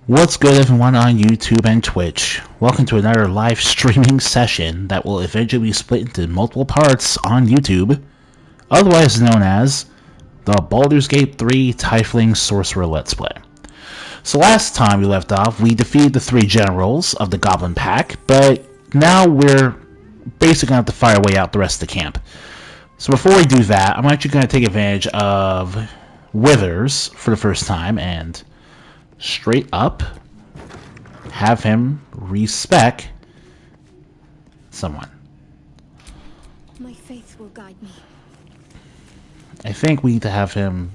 What's good, everyone, on YouTube and Twitch? Welcome to another live streaming session that will eventually be split into multiple parts on YouTube, otherwise known as the Baldur's Gate 3 Tiefling Sorcerer Let's Play. So last time we left off, we defeated the three generals of the Goblin Pack, but now we're basically going to have to fire our way out the rest of the camp. So before we do that, I'm actually going to take advantage of Withers for the first time and straight up have him respec someone. My faith will guide me. I think we need to have him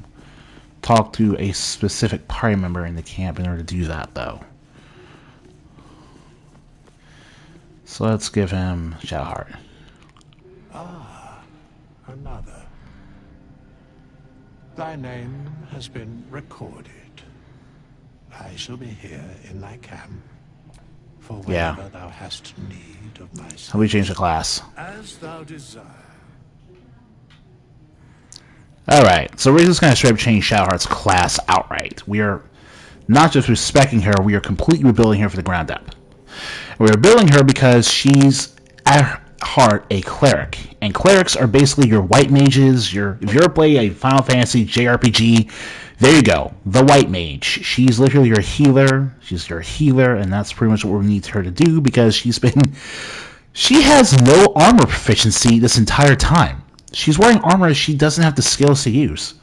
talk to a specific party member in the camp in order to do that, though. So let's give him Shadowheart. Ah, another. Thy name has been recorded. I shall be here in thy camp for whenever thou hast need of my service. How do we change the class? As thou desire. Alright, so we're just going to straight up change Shadowheart's class outright. We are not just respecting her, we are completely rebuilding her from the ground up. We're rebuilding her because she's at heart a cleric, and clerics are basically your white mages. If you ever play a Final Fantasy JRPG, there you go, the white mage. She's literally your healer. She's your healer, and that's pretty much what we need her to do because she has no armor proficiency this entire time. She's wearing armor she doesn't have the skills to use.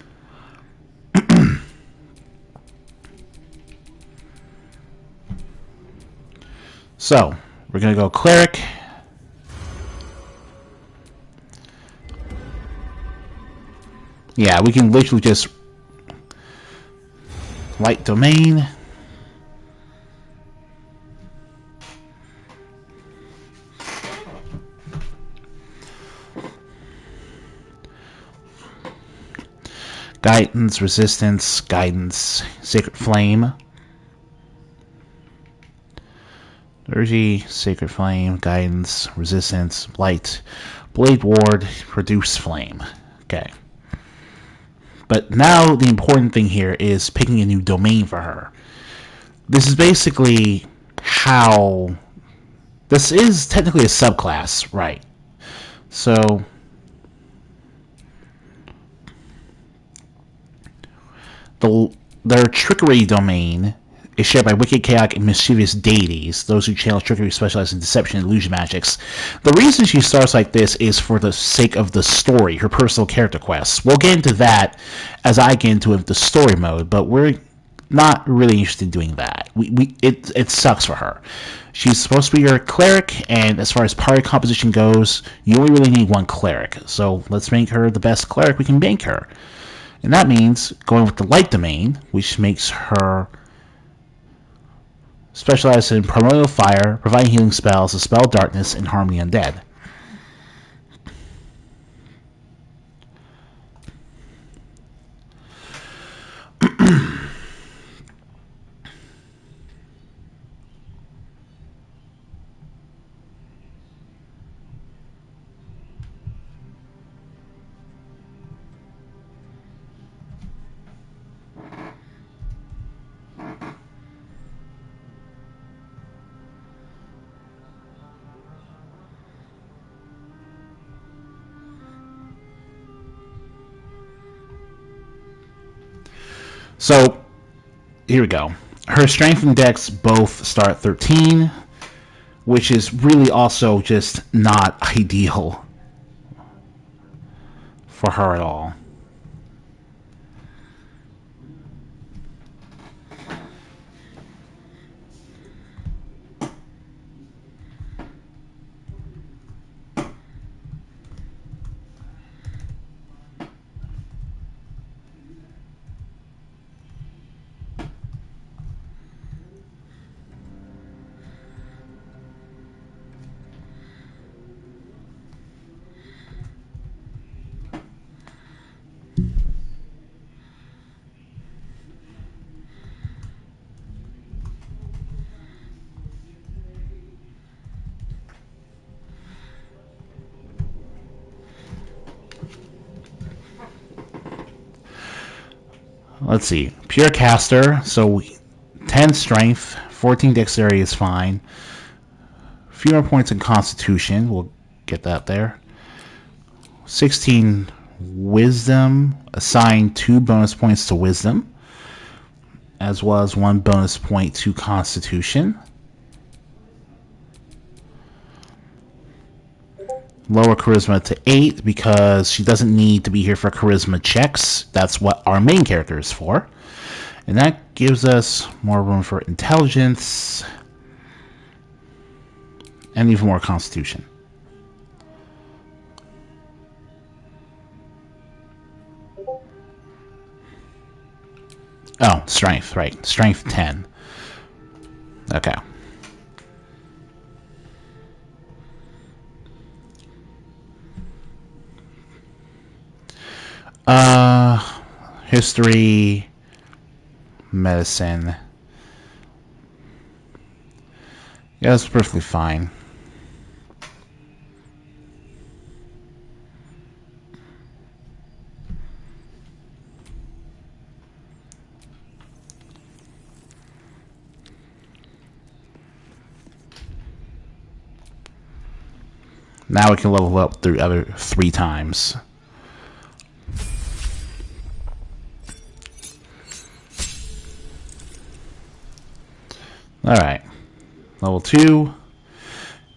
So we're gonna go cleric. Yeah, we can literally just light domain. Guidance, resistance, guidance, sacred flame. Energy, sacred flame, guidance, resistance, light, blade ward, produce flame. Okay. But now the important thing here is picking a new domain for her. This is basically how... This is technically a subclass, right? So their trickery domain is shared by wicked, chaotic, and mischievous deities, those who channel trickery, specialize in deception and illusion magics. The reason she starts like this is for the sake of the story, her personal character quests. We'll get into that as I get into the story mode, but we're not really interested in doing that. It sucks for her. She's supposed to be your cleric, and as far as party composition goes, you only really need one cleric. So let's make her the best cleric we can make her. And that means going with the light domain, which makes her specialized in primordial fire, providing healing spells, dispel darkness, and harm the undead. So, here we go. Her strength and dex both start at 13, which is really also just not ideal for her at all. Let's see. Pure caster, so 10 strength, 14 dexterity is fine. A few more points in constitution, we'll get that there. 16 wisdom, assign 2 bonus points to wisdom, as well as 1 bonus point to constitution. Lower charisma to 8 because she doesn't need to be here for charisma checks. That's what our main character is for. And that gives us more room for intelligence and even more constitution. Oh, strength, right. Strength 10. Okay. History, medicine. Yeah, that's perfectly fine. Now we can level up the other 3 times. Alright. Level 2.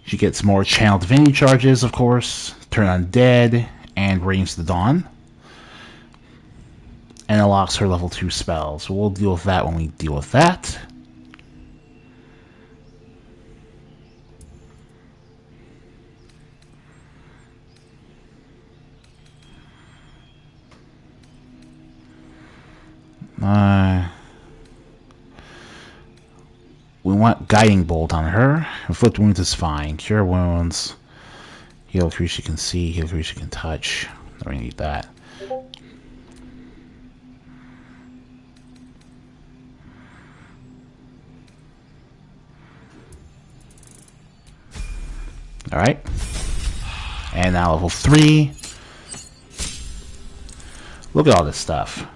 She gets more Channel Divinity charges, of course. Turn Undead and Range the Dawn. And unlocks her level 2 spells. So we'll deal with that when we deal with that. We want Guiding Bolt on her. Inflict wounds is fine. Cure wounds. Heal creature can see. Heal creature can touch. Don't really need that. Alright. And now level 3. Look at all this stuff.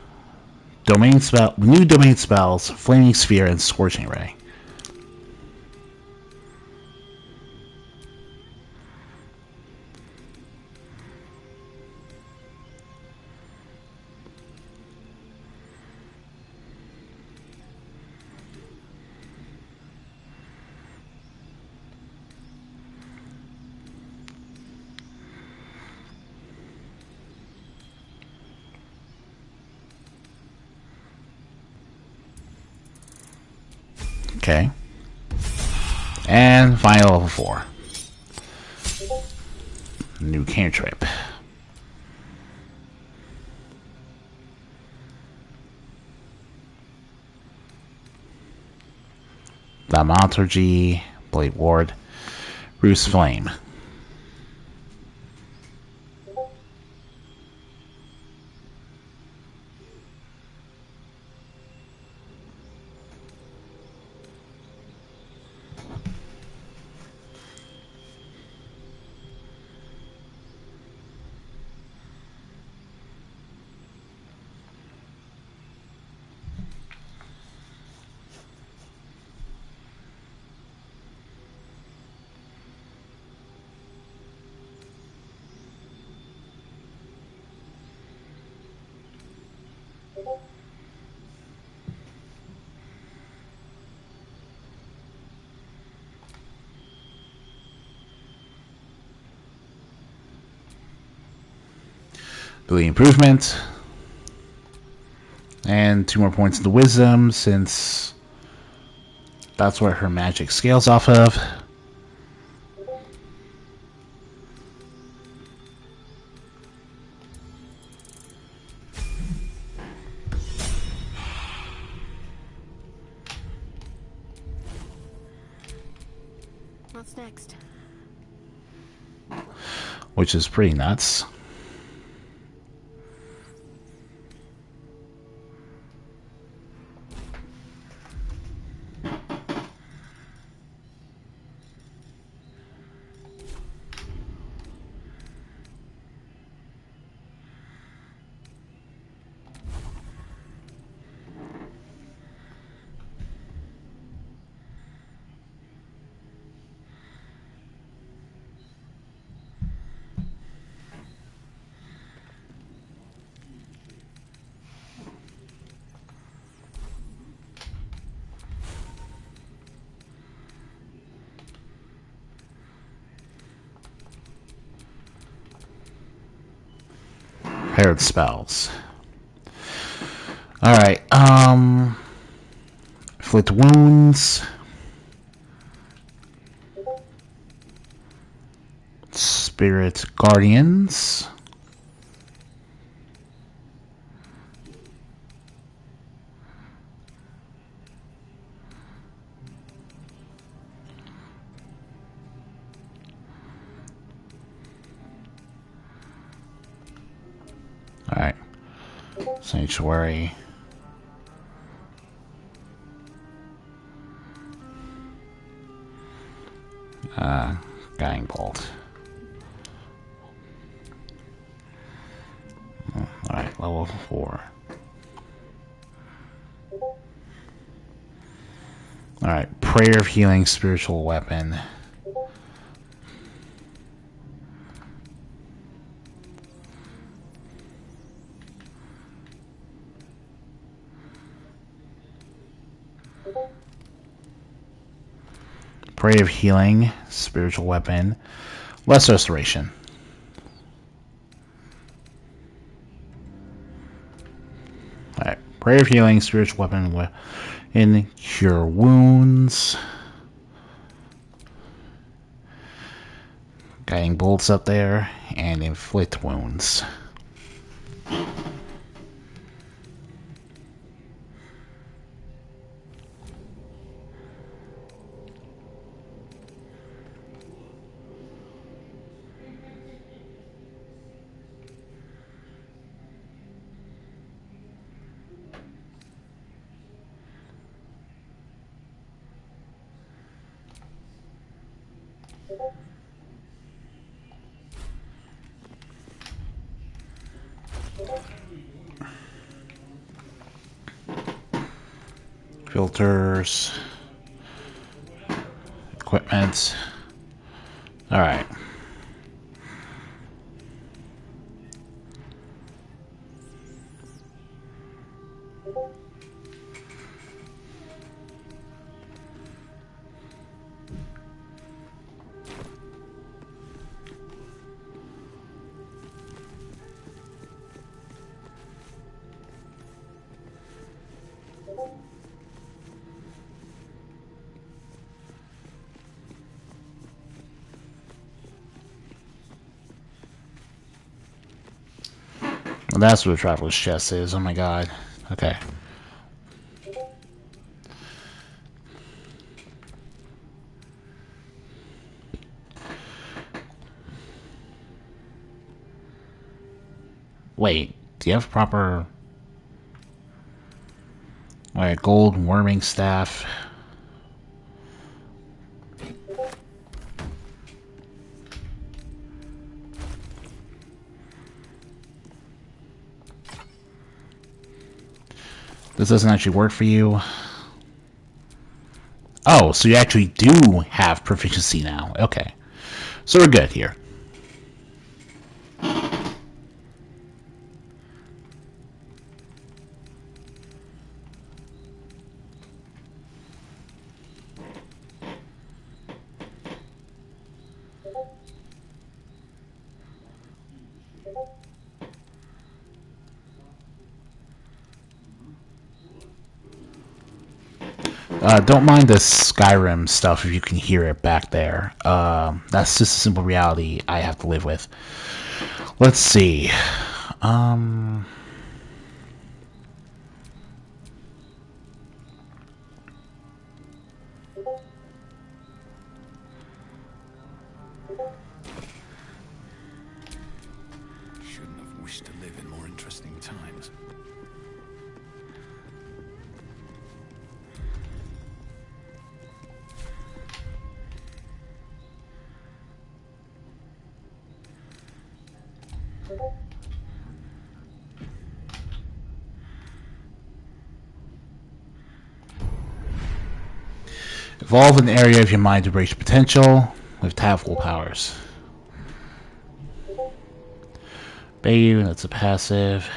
Domain spell, new domain spells, Flaming Sphere, and Scorching Ray. Okay. And final level 4. New cantrip. Thaumaturgy, Blade Ward, Bruce Flame. Ability improvement. And 2 more points into wisdom, since that's where her magic scales off of. What's next? Which is pretty nuts. Prepared spells. Alright, inflict wounds. Spirit Guardians. Alright. Sanctuary. Guiding Bolt. Alright, level 4. Alright, Prayer of Healing, Spiritual Weapon. Prayer of Healing, Spiritual Weapon. Less Restoration. Alright, Prayer of Healing, Spiritual Weapon, and Cure Wounds. Guiding Bolts up there, and Inflict Wounds. Filters. Equipment. Alright. Well, that's what a traveler's chest is. Oh my god. Okay. Wait, do you have proper... Alright, gold worming staff. This doesn't actually work for you. Oh, so you actually do have proficiency now. Okay. So we're good here. Don't mind the Skyrim stuff if you can hear it back there. That's just a simple reality I have to live with. Let's see. Shouldn't have wished to live in more interesting times. Evolve an area of your mind to reach potential with tactful powers. Bayou, that's a passive.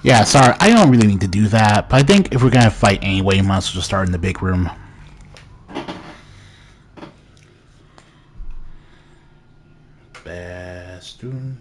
Yeah, sorry, I don't really need to do that, but I think if we're gonna fight anyway, we might as well just start in the big room. Bastion.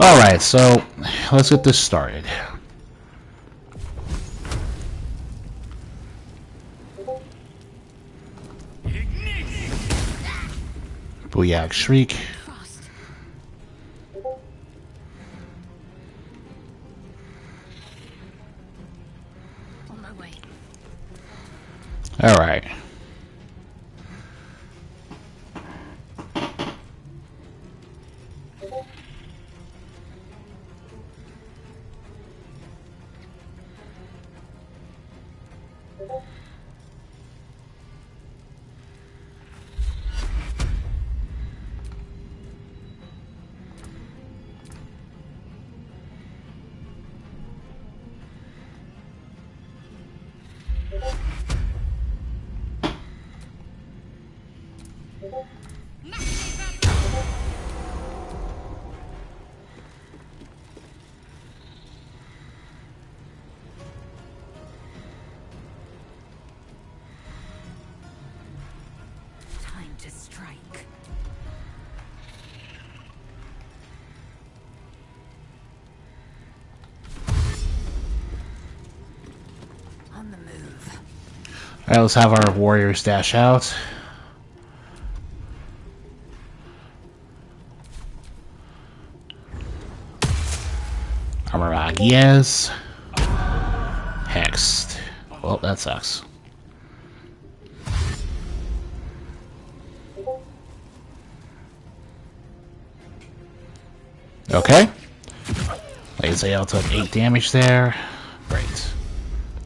Alright, so let's get this started. Booyah, Shriek. Frost. On my way. Alright. Time to strike. On the move. Alright, let's have our warriors dash out. Armaragies. Hexed. Well, that sucks. Okay. Lae'zel took 8 damage there. Great.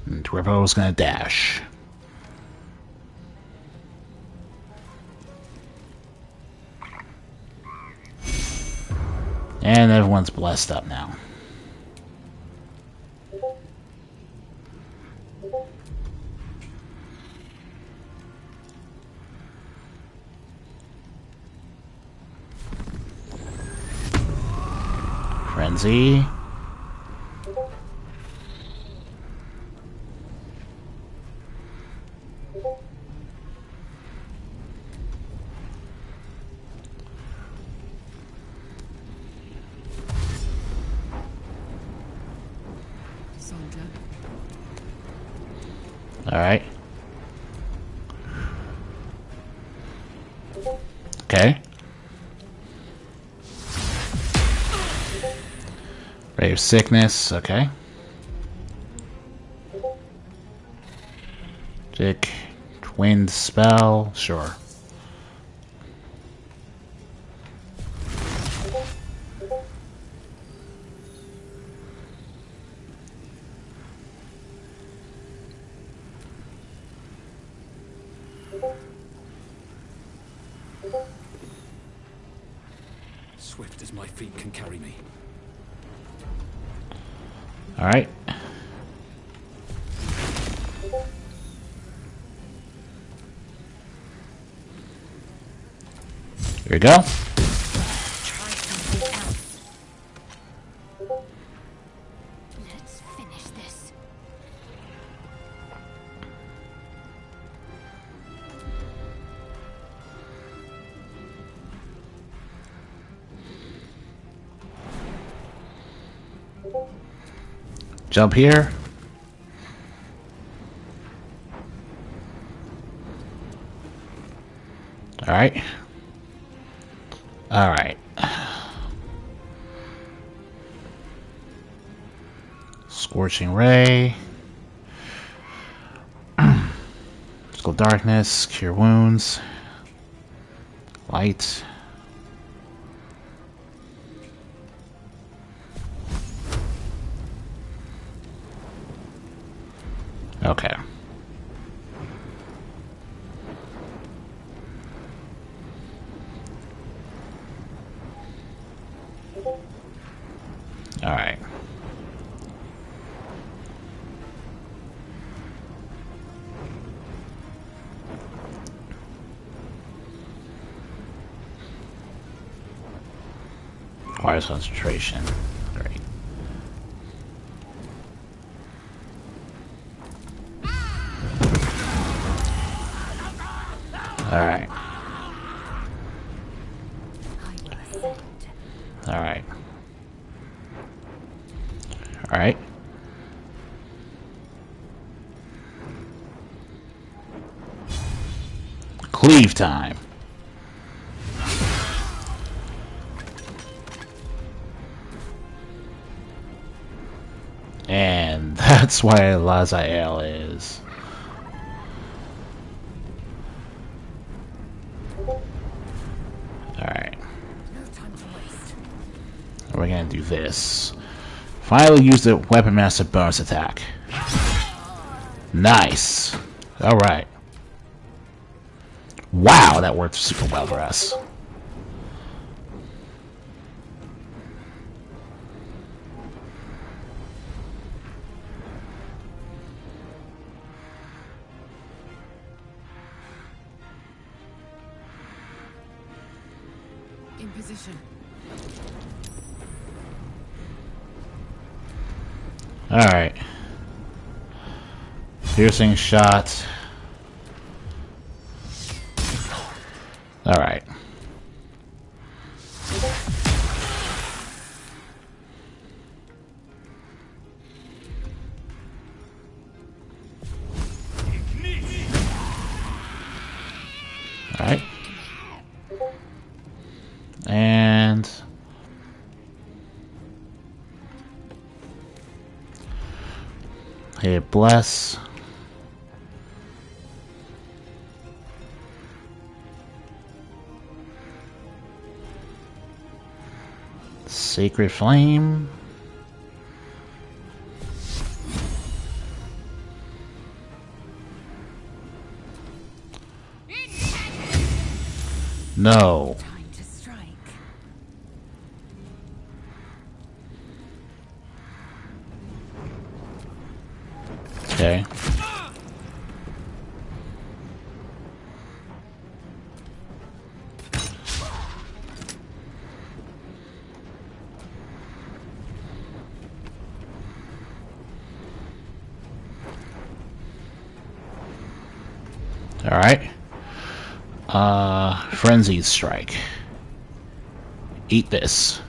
And Dwervo's gonna dash. And everyone's blessed up now. Frenzy. Soldier. Alright. Okay. Ray of Sickness, okay. Dick, Wind Spell, sure. Swift as my feet can carry me. Alright. Here we go. Try something else. Let's finish this. Jump here. Alright. Alright. Scorching Ray. Physical Darkness. Cure Wounds. Light. Okay. All right. Requires concentration. All right. All right. All right. All right. Cleave time. And that's why Lazael is. Alright. We're gonna do this. Finally use the Weapon Master bonus attack. Nice. Alright. Wow, that worked super well for us. In position. Alright. Piercing shot. Alright. Alright. And hit bless. Sacred Flame. No. Time to strike. Okay. All right. Frenzied Strike. Eat this.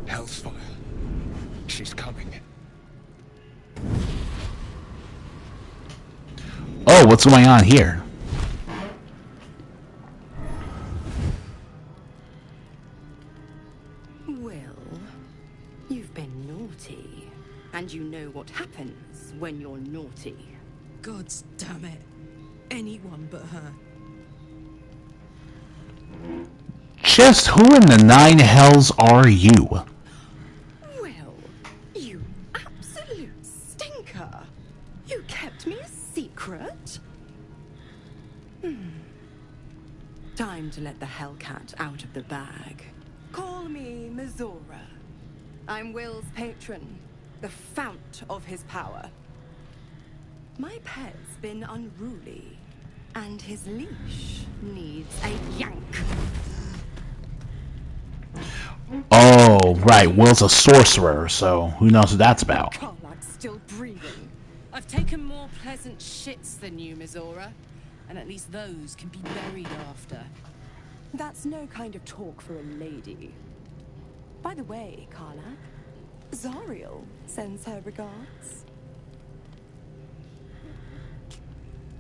Hell's fire. She's coming. Whoa, what's going on here? Wyll, you've been naughty, and you know what happens when you're naughty. Gods damn it. Anyone but her. Just who in the nine hells are you? Wyll, you absolute stinker. You kept me a secret? Time to let the Hellcat out of the bag. Call me Mizora. I'm Wyll's patron, the fount of his power. My pet's been unruly, and his leash needs a yank. Oh, right. Will's a sorcerer, so who knows what that's about. Carlack's still breathing. I've taken more pleasant shits than you, Mizora. And at least those can be buried after. That's no kind of talk for a lady. By the way, Carlack, Zariel sends her regards.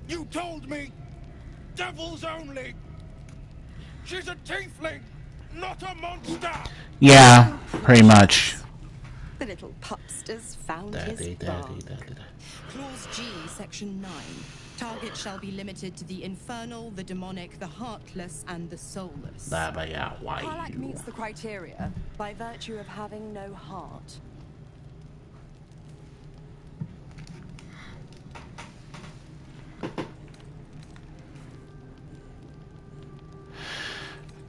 You told me! Devils only! She's a tiefling, not a monster! Yeah, pretty much. The little pupster's found his bar. Clause G, Section 9. Target shall be limited to the infernal, the demonic, the heartless, and the soulless. Carlack meets the criteria by virtue of having no heart.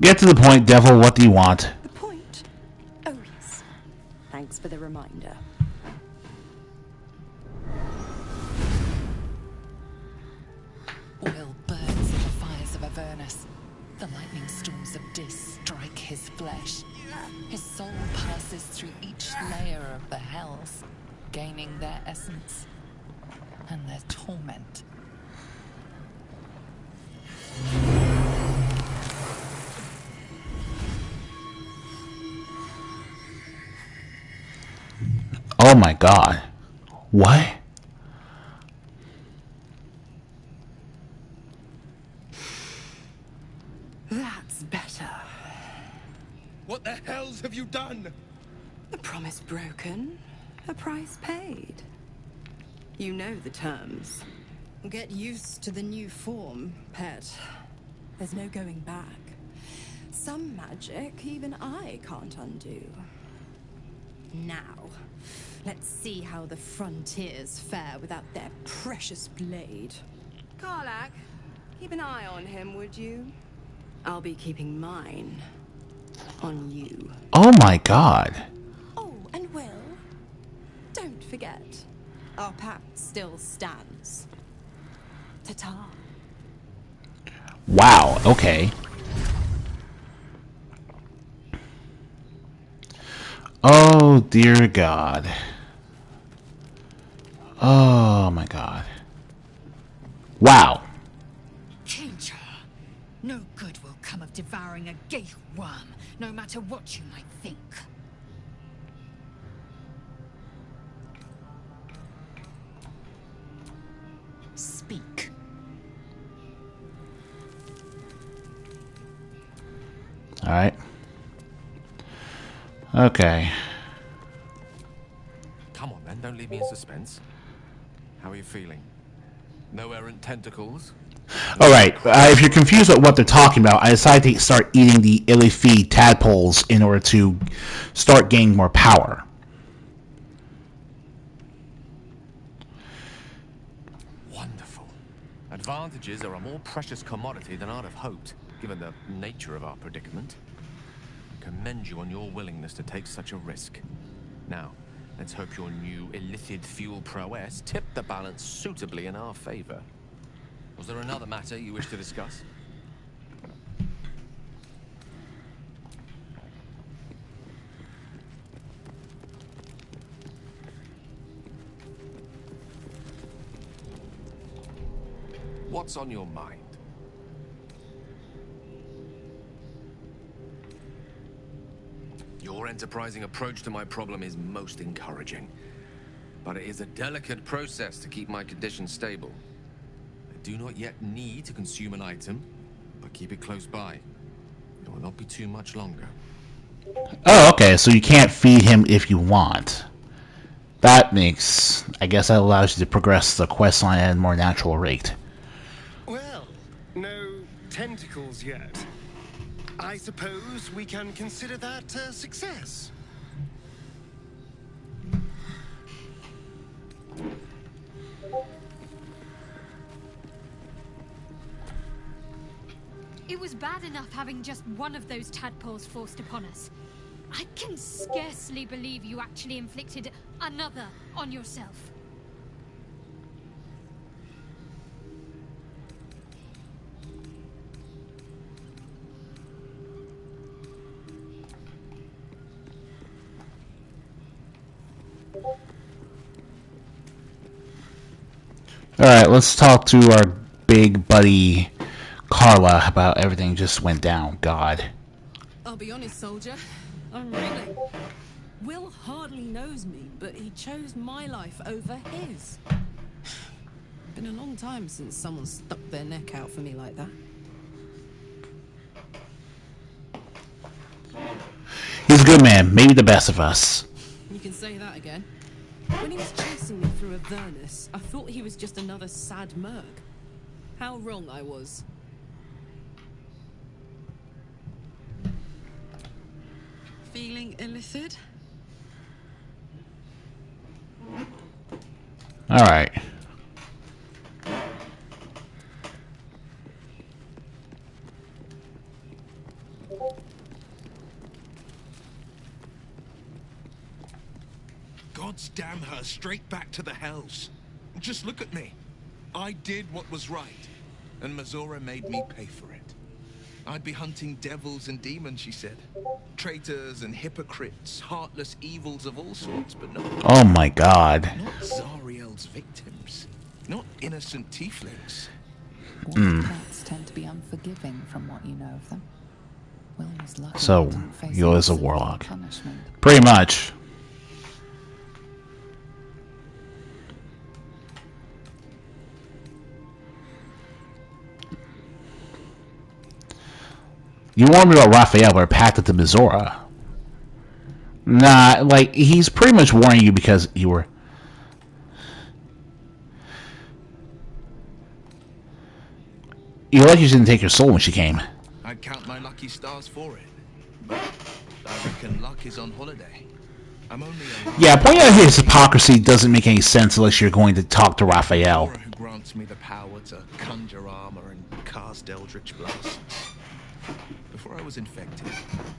Get to the point, devil. What do you want? The point? Oh yes. Thanks for the reminder. Wyll burns in the fires of Avernus. The lightning storms of Dis strike his flesh. His soul passes through each layer of the hells, gaining their essence and their torment. Oh my god. What? That's better. What the hells have you done? A promise broken, a price paid. You know the terms. Get used to the new form, pet. There's no going back. Some magic even I can't undo. Now, let's see how the frontiers fare without their precious blade. Carlack, keep an eye on him, would you? I'll be keeping mine on you. Oh my god. Oh, and Wyll, don't forget, our pact still stands. Ta-ta. Wow, okay. Oh dear god. Oh my god. Wow. Change her. No good will come of devouring a gay worm, no matter what you might think. Speak. Alright. Okay. Come on then, don't leave me in suspense. How are you feeling? No errant tentacles? Alright, if you're confused about what they're talking about, I decided to start eating the illy-feed tadpoles in order to start gaining more power. Wonderful. Advantages are a more precious commodity than I'd have hoped, given the nature of our predicament. I commend you on your willingness to take such a risk. Now, let's hope your new illithid fuel prowess tipped the balance suitably in our favor. Was there another matter you wish to discuss? What's on your mind? Your enterprising approach to my problem is most encouraging. But it is a delicate process to keep my condition stable. do not yet need to consume an item, but keep it close by. It will not be too much longer. Oh, okay, so you can't feed him if you want. That makes... I guess that allows you to progress the quest line at a more natural rate. Well, no tentacles yet. I suppose we can consider that a success. It was bad enough having just one of those tadpoles forced upon us. I can scarcely believe you actually inflicted another on yourself. Alright, let's talk to our big buddy Carla about everything just went down. God. I'll be honest, soldier. I'm reeling. Wyll hardly knows me, but he chose my life over his. Been a long time since someone stuck their neck out for me like that. He's a good man, maybe the best of us. You can say that again. When he was chasing me through Avernus, I thought he was just another sad merc. How wrong I was. Feeling illicit? Alright. Gods damn her, straight back to the hells. Just look at me. I did what was right, and Mizora made me pay for it. I'd be hunting devils and demons, she said. Traitors and hypocrites, heartless evils of all sorts, but no. Oh my god. Not Zariel's victims. Not innocent tieflings. Warlocks tend to be unforgiving from what you know of them. Wyll was lucky So, he didn't face Wyll is a severe warlock. punishment. Pretty much. You warned me about Raphael, but packed to Mizora. Nah, like, he's pretty much warning you because you were... You're lucky she didn't take your soul when she came. I'd count my lucky stars for it. But I reckon luck is on holiday. I'm only alive. Yeah, pointing out his hypocrisy doesn't make any sense unless you're going to talk to Raphael. Who grants me the power to conjure armor and cast eldritch blasts. Before I was infected,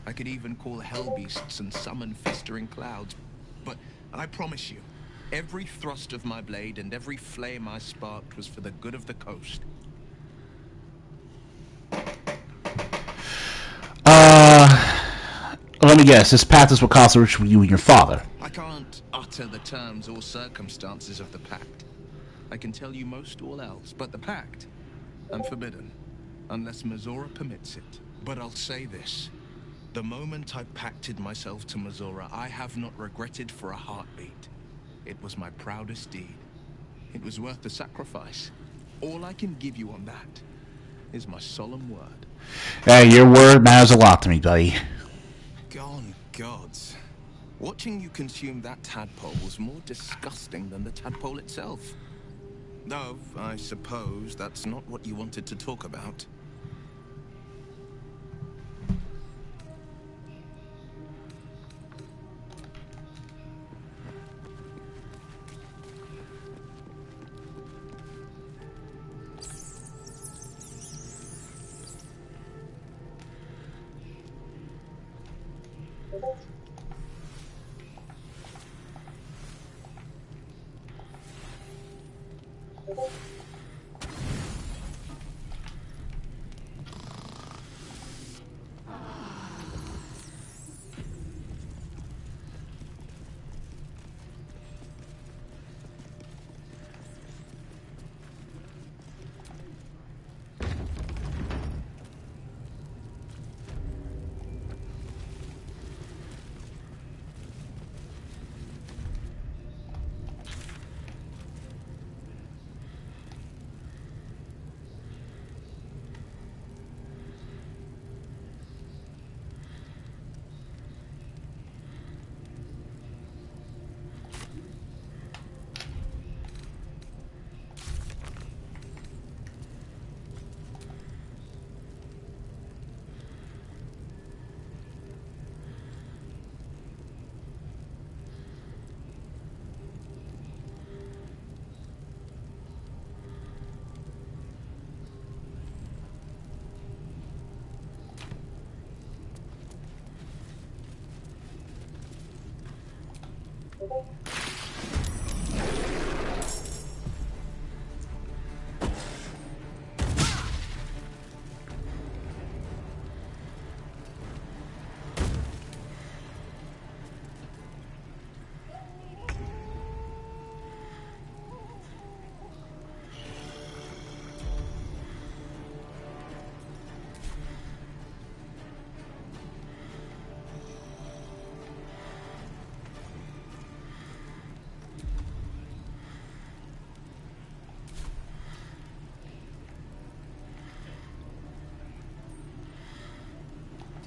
I could even call hell beasts and summon festering clouds. But I promise you, every thrust of my blade and every flame I sparked was for the good of the coast. Let me guess, this path is what caused the ritual with you and your father. I can't utter the terms or circumstances of the pact. I can tell you most all else, but the pact, I'm forbidden, unless Mizora permits it. But I'll say this. The moment I pacted myself to Mizora, I have not regretted for a heartbeat. It was my proudest deed. It was worth the sacrifice. All I can give you on that is my solemn word. Hey, your word matters a lot to me, buddy. Gone gods. Watching you consume that tadpole was more disgusting than the tadpole itself. Though, I suppose that's not what you wanted to talk about.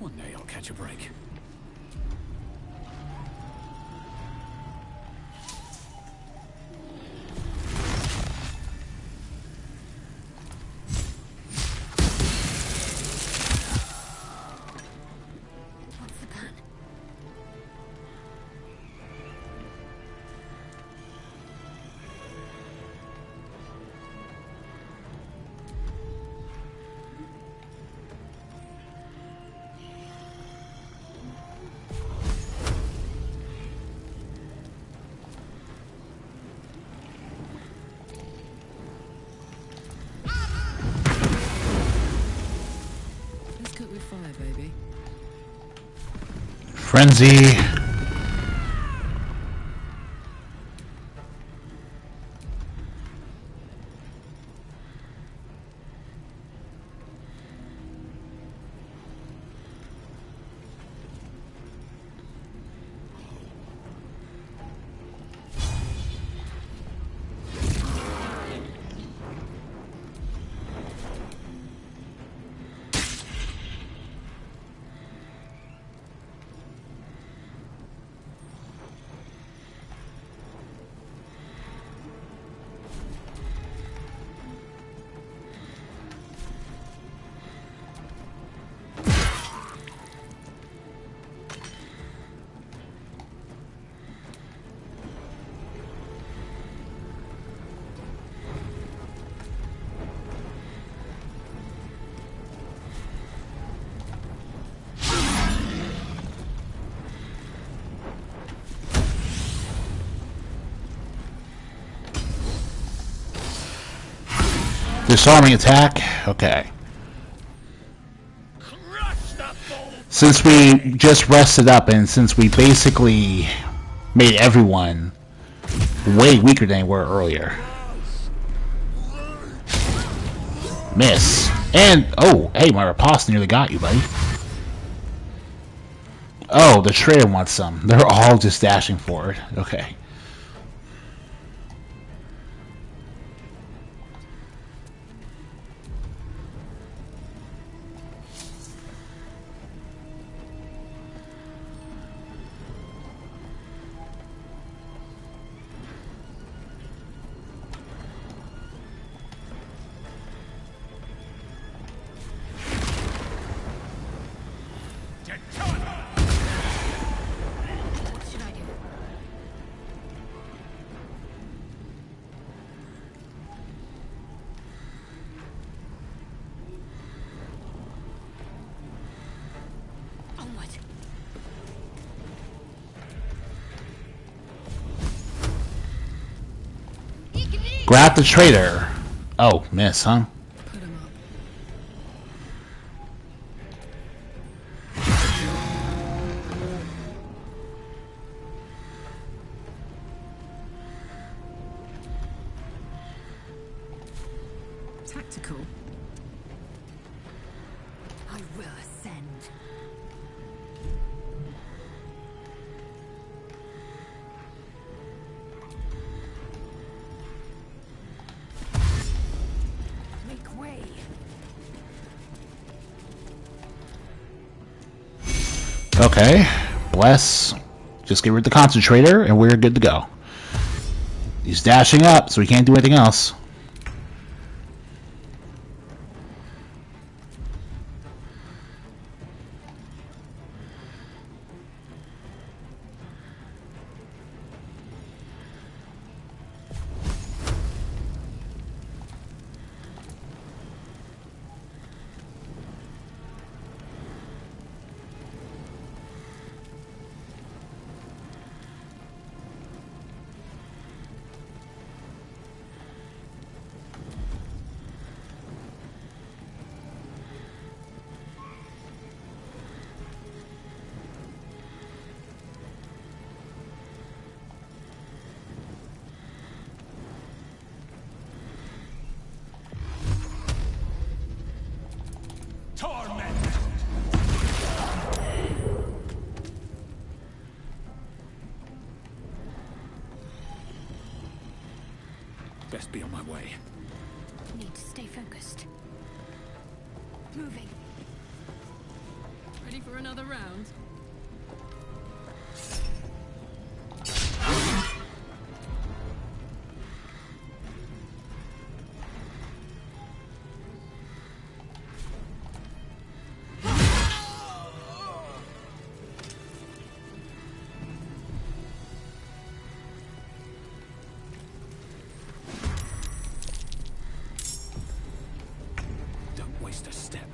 One day I'll catch a break. What's the plan? Let's cook with fire, baby. Frenzy. Disarming attack. Okay. Since we just rested up and since we basically made everyone way weaker than they were earlier. Miss. And, oh, hey, my riposte nearly got you, buddy. Oh, the traitor wants some. They're all just dashing forward. Okay. What should I do? Onward. Grab the traitor. Oh, miss, huh? Put him up. Tactical. I will ascend. Make way. Okay. Bless. Just get rid of the concentrator and we're good to go. He's dashing up, so we can't do anything else. Best be on my way. Need to stay focused. Moving. Ready for another round? Don't waste a step.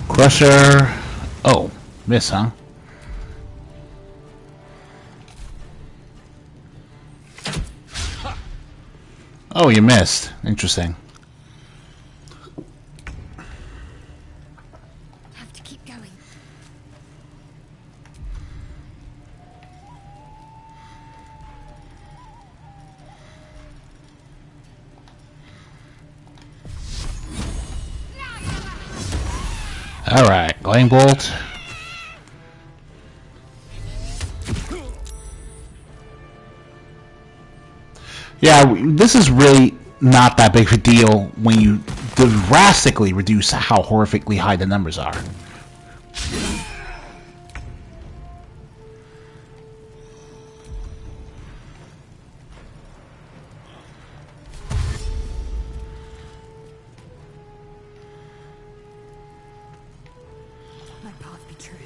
Crusher. Oh, miss, huh? Oh, you missed. Interesting. Have to keep going. Alright, Glane Bolt. Yeah, this is really not that big of a deal when you drastically reduce how horrifically high the numbers are. My path be true.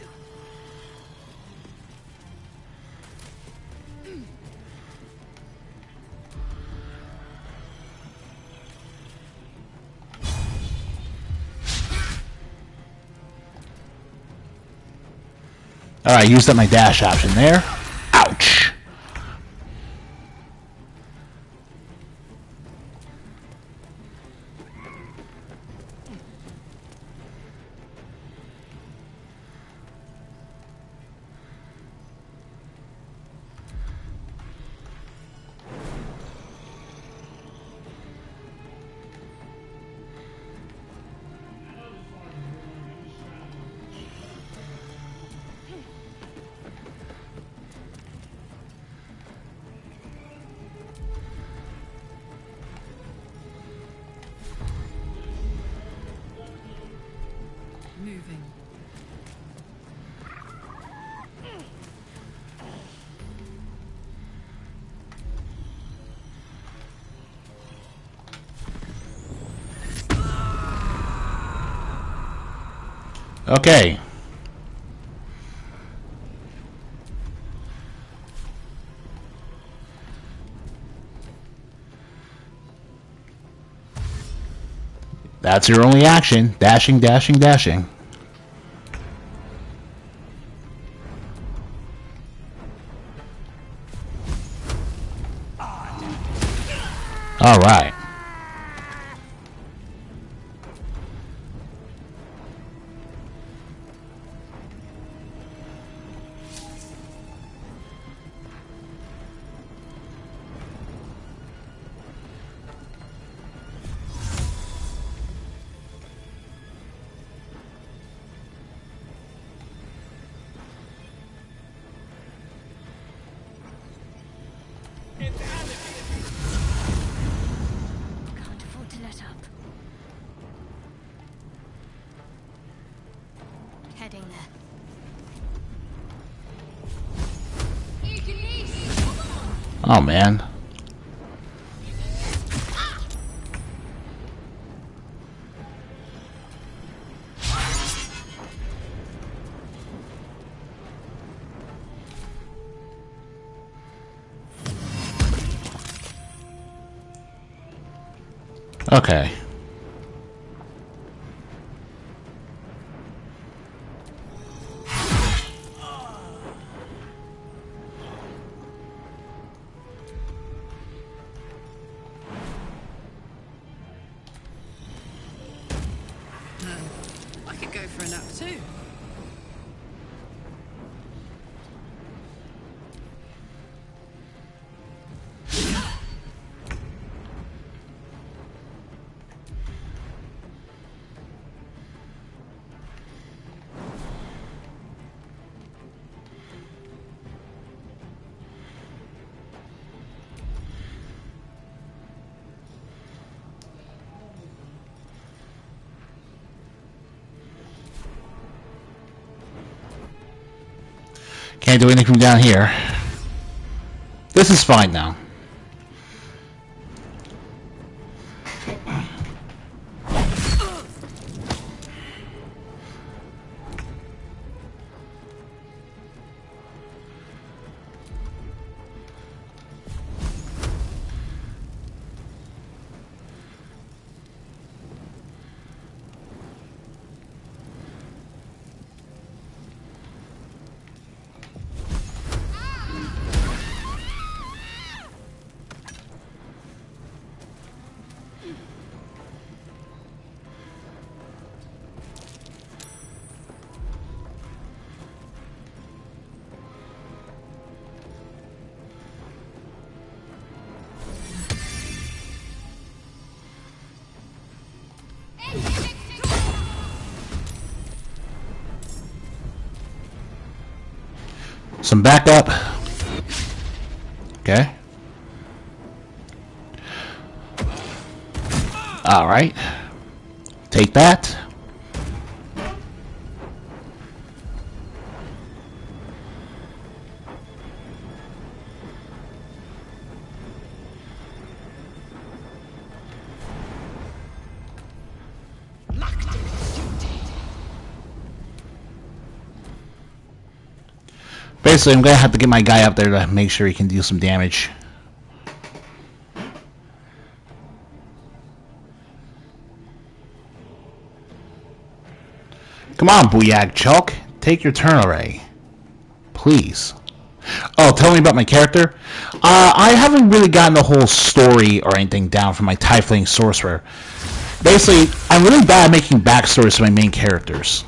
Alright, used up my dash option there. Ouch! Moving. Okay. That's your only action. Dashing, dashing, dashing. Alright. Can't afford to let up. Heading there. Oh, man. Okay. I could go for a nap too. Can't do anything from down here. This is fine now. Some backup. Okay. Alright. Take that. Basically, I'm gonna have to get my guy up there to make sure he can do some damage. Come on, Booyag Chalk. Take your turn already. Please. Oh, tell me about my character? I haven't really gotten the whole story or anything down from my Tiefling Sorcerer. Basically, I'm really bad at making backstories to my main characters.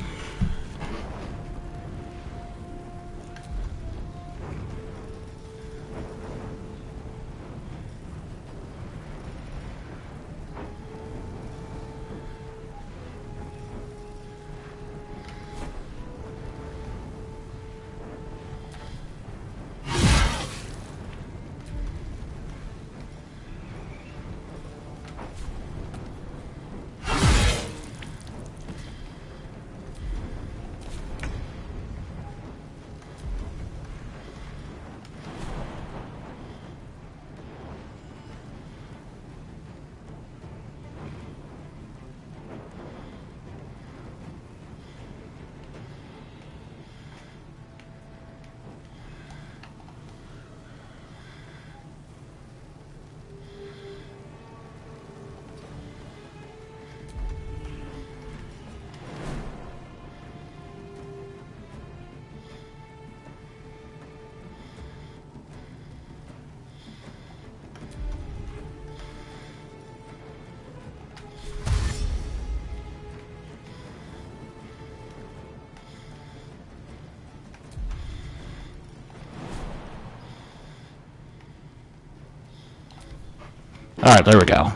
Alright, there we go.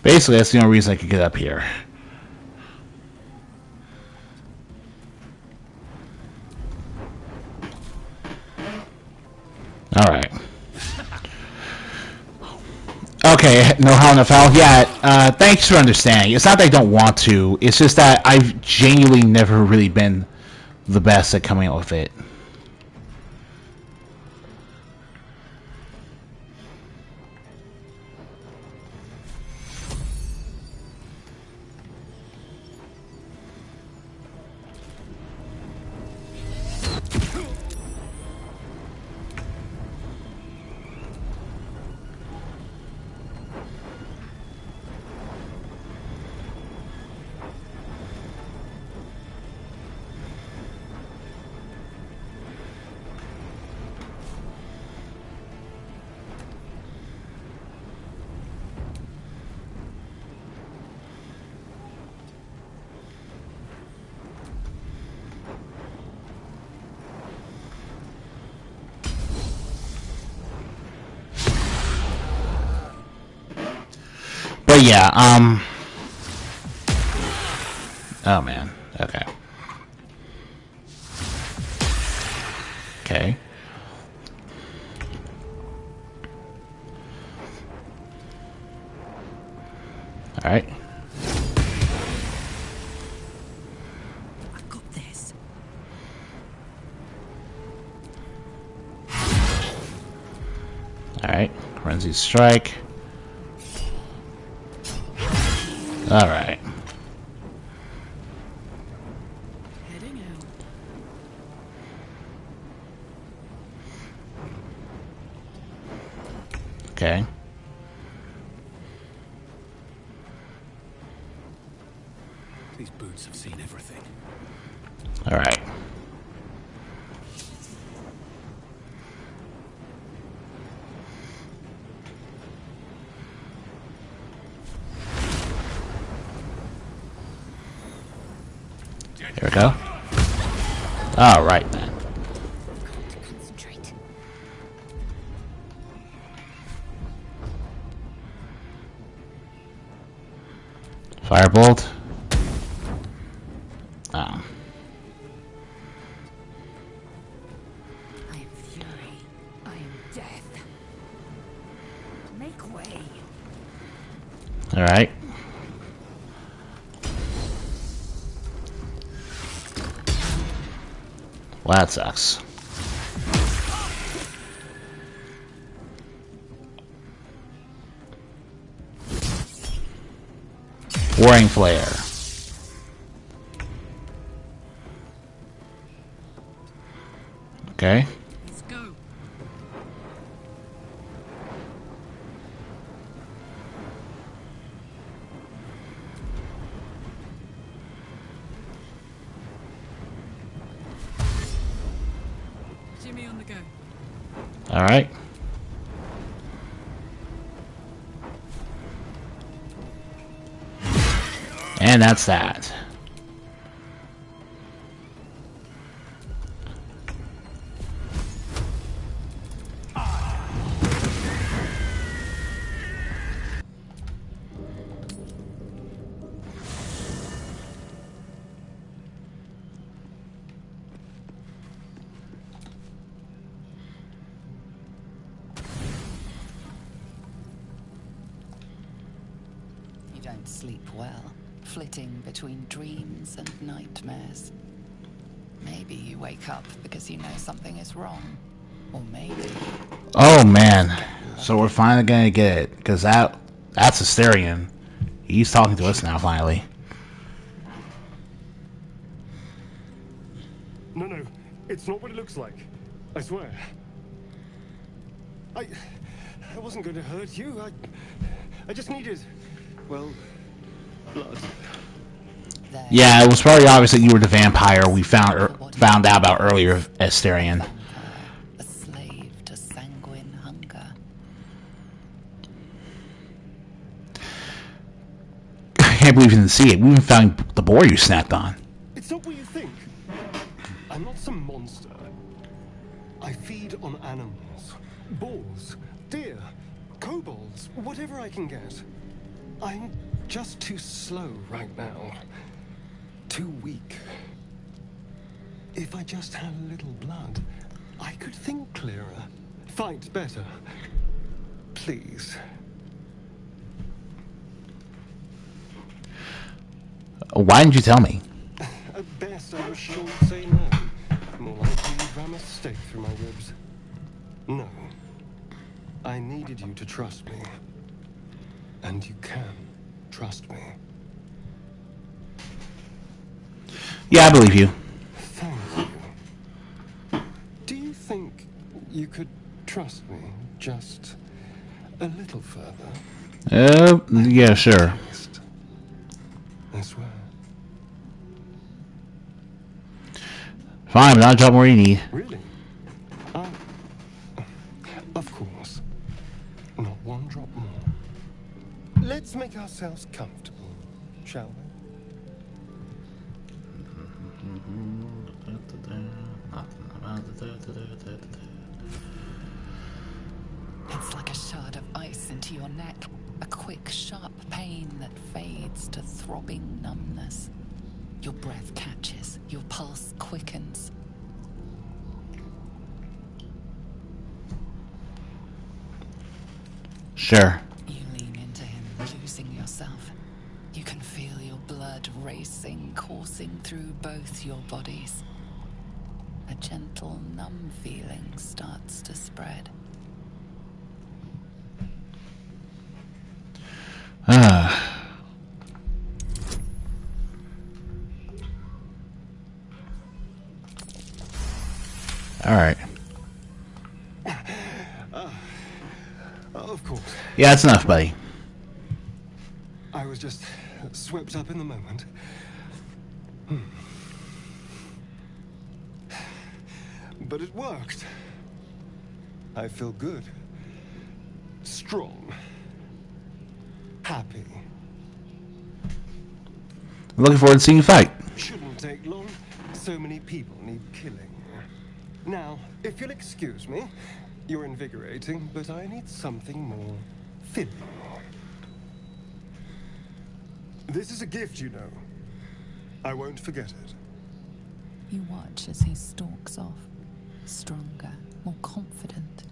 Basically, that's the only reason I could get up here. Alright. Okay, no how, no foul. Yeah, thanks for understanding. It's not that I don't want to, it's just that I've genuinely never really been the best at coming up with it. But yeah, oh man, okay. Okay. Alright. I've got this. Alright, Frenzy Strike. Alright. Heading out. Okay. These boots have seen everything. Alright. Here we go. Alright then. Concentrate. Firebolt. Oh. I am fury. I am death. Make way. Alright. Well, that sucks. Warring Flare. Okay. Let's go. Jimmy on the go. Alright. And that's that. You don't sleep well, flitting between dreams and nightmares. Maybe you wake up because you know something is wrong. Or maybe... Oh man. So we're finally gonna get it. Because that's Asterion. He's talking to us now, finally. No, it's not what it looks like. I swear. I wasn't going to hurt you. I just needed, well, blood. Yeah, it was probably obvious that you were the vampire we found out about earlier, Asterion. A slave to sanguine hunger. I can't believe you didn't see it. We even found the boar you snapped on. It's not what you think. I'm not some monster. I feed on animals. Boars, deer, kobolds, whatever I can get. I'm just too slow right now. Too weak. If I just had a little blood, I could think clearer, fight better. Please. Why didn't you tell me? At best, I was sure you'd say no. More likely you'd ram a stake through my ribs. No. I needed you to trust me. And you can trust me. Yeah, I believe you. Thank you. Do you think you could trust me just a little further? Yeah, sure. I swear. Fine, but I'll drop more you need. Really? Of course. Not one drop more. Let's make ourselves comfortable, shall we? It's like a shard of ice into your neck. A quick, sharp pain that fades to throbbing numbness. Your breath catches, your pulse quickens. Sure. You lean into him, losing yourself. You can feel your blood racing, coursing through both your bodies. A gentle, numb feeling starts to spread. Alright. Of course. Yeah, that's enough, buddy. I was just swept up in the moment. But it worked. I feel good. Strong. Happy. Looking forward to seeing you fight. Shouldn't take long. So many people need killing. Now, if you'll excuse me, you're invigorating, but I need something more filling. This is a gift, you know. I won't forget it. You watch as he stalks off, stronger, more confident,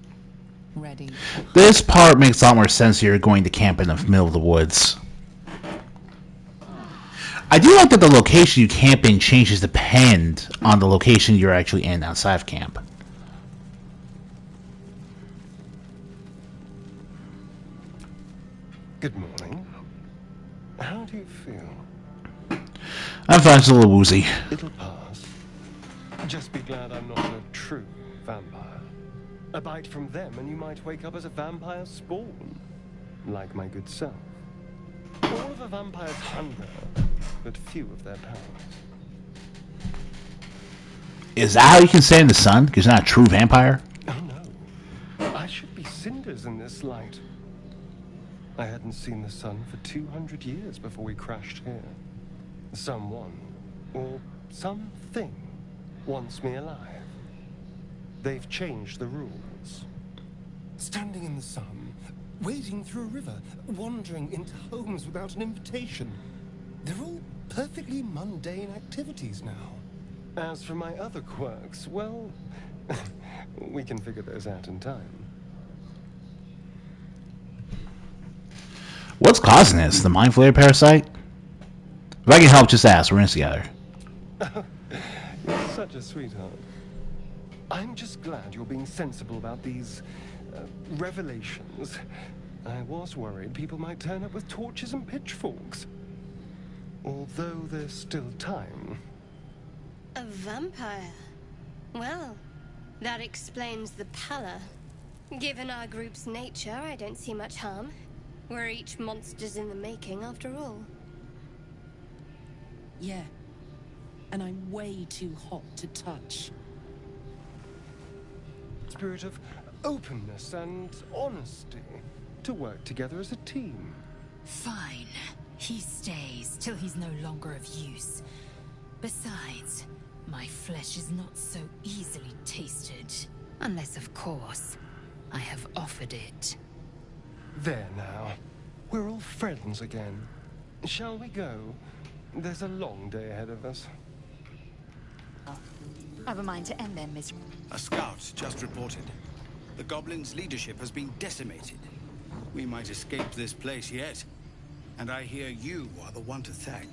ready. This part makes a lot more sense here, going to camp in the middle of the woods. I do like that the location you camp in changes depend on the location you're actually in outside of camp. Good morning. How do you feel? I'm fine, just a little woozy. It'll pass. Just be glad I'm not a true vampire. A bite from them and you might wake up as a vampire spawn. Like my good self. All of a vampire's hunger, but few of their powers. Is that how you can stay in the sun? Because you're not a true vampire? Oh no. I should be cinders in this light. I hadn't seen the sun for 200 years before we crashed here. Someone, or something, wants me alive. They've changed the rules. Standing in the sun, wading through a river, wandering into homes without an invitation. They're all perfectly mundane activities now. As for my other quirks, well, we can figure those out in time. What's causing this? The mind flayer parasite? If I can help, just ask. We're in this together. You're such a sweetheart. I'm just glad you're being sensible about these revelations. I was worried people might turn up with torches and pitchforks. Although there's still time. A vampire? Well, that explains the pallor. Given our group's nature, I don't see much harm. We're each monsters in the making, after all. Yeah. And I'm way too hot to touch. Spirit of openness and honesty. To work together as a team. Fine. He stays till he's no longer of use. Besides, my flesh is not so easily tasted. Unless, of course, I have offered it. There now. We're all friends again. Shall we go? There's a long day ahead of us. I've a mind to end their misery. A scout just reported. The goblins' leadership has been decimated. We might escape this place yet. And I hear you are the one to thank.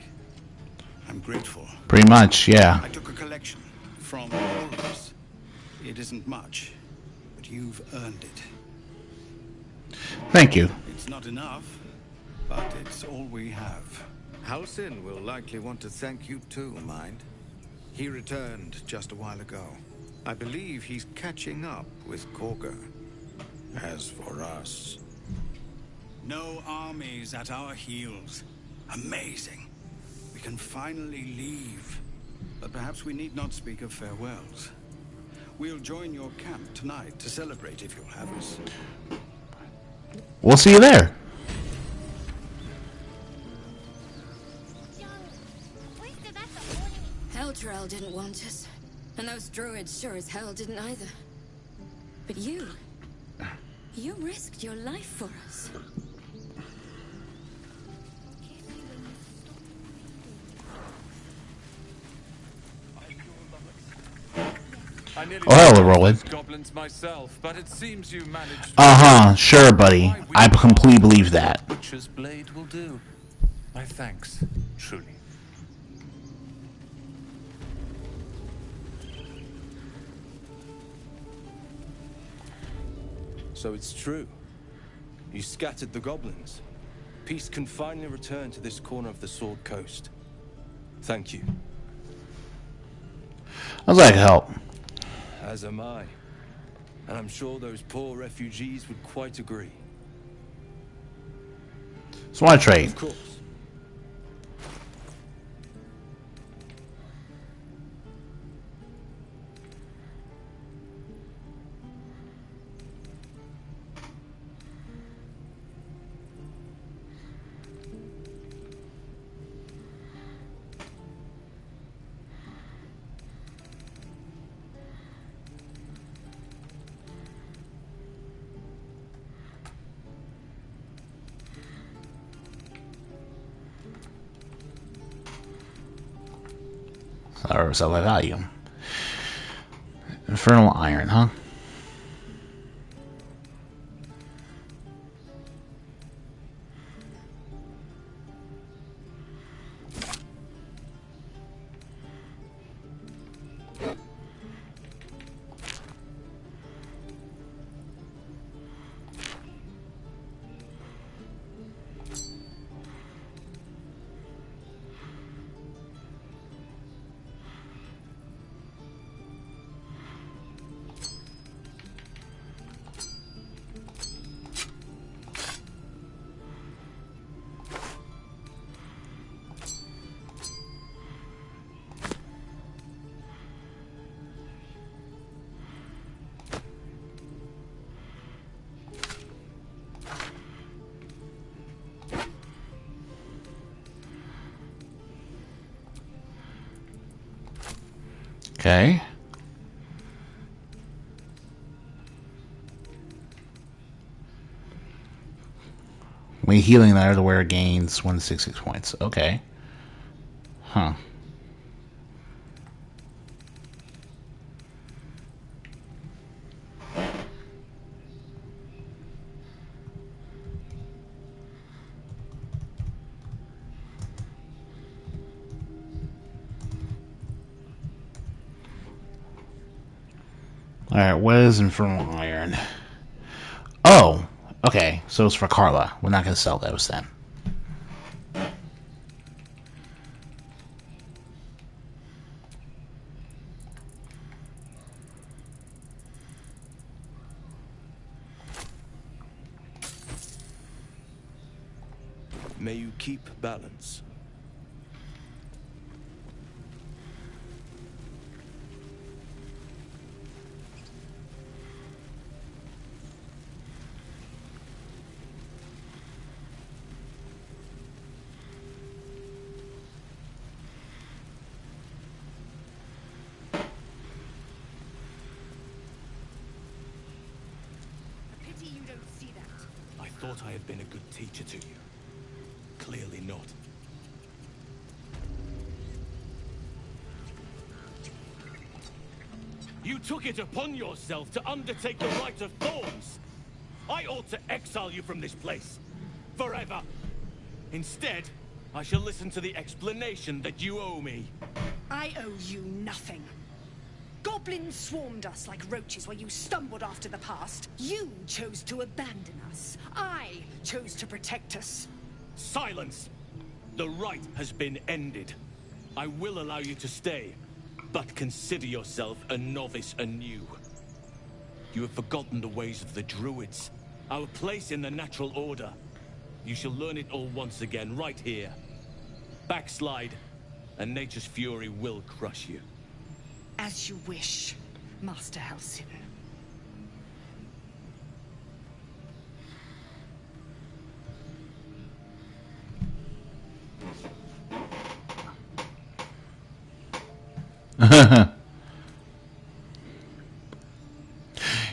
I'm grateful. Pretty much, yeah. I took a collection from all of us. It isn't much, but you've earned it. Thank you. It's not enough, but it's all we have. Halsin will likely want to thank you too, mind. He returned just a while ago. I believe he's catching up with Korga. As for us... No armies at our heels. Amazing. We can finally leave. But perhaps we need not speak of farewells. We'll join your camp tonight to celebrate if you'll have us. We'll see you there. Elturel didn't want us. And those druids sure as hell didn't either. But you risked your life for us. Oh, hello, Roland. Goblins myself, but it seems you managed. Sure, buddy. I completely believe that. Butcher's blade will do. My thanks, truly. So it's true. You scattered the goblins. Peace can finally return to this corner of the Sword Coast. Thank you. I was like, help. As am I. And I'm sure those poor refugees would quite agree. So I trade. Of course. Or sell by value. Infernal Iron, huh? Okay. When healing that, the wearer gains 166 points. Okay. Huh. Alright, what is Infernal Iron? Oh! Okay, so it's for Carla. We're not going to sell those then. May you keep balance. I thought I had been a good teacher to you. Clearly not. You took it upon yourself to undertake the Rite of Thorns. I ought to exile you from this place. Forever. Instead, I shall listen to the explanation that you owe me. I owe you nothing. Goblins swarmed us like roaches while you stumbled after the past. You chose to abandon us. I chose to protect us. Silence! The rite has been ended. I will allow you to stay, but consider yourself a novice anew. You have forgotten the ways of the druids, our place in the natural order. You shall learn it all once again, right here. Backslide, and nature's fury will crush you. As you wish, Master Halsin.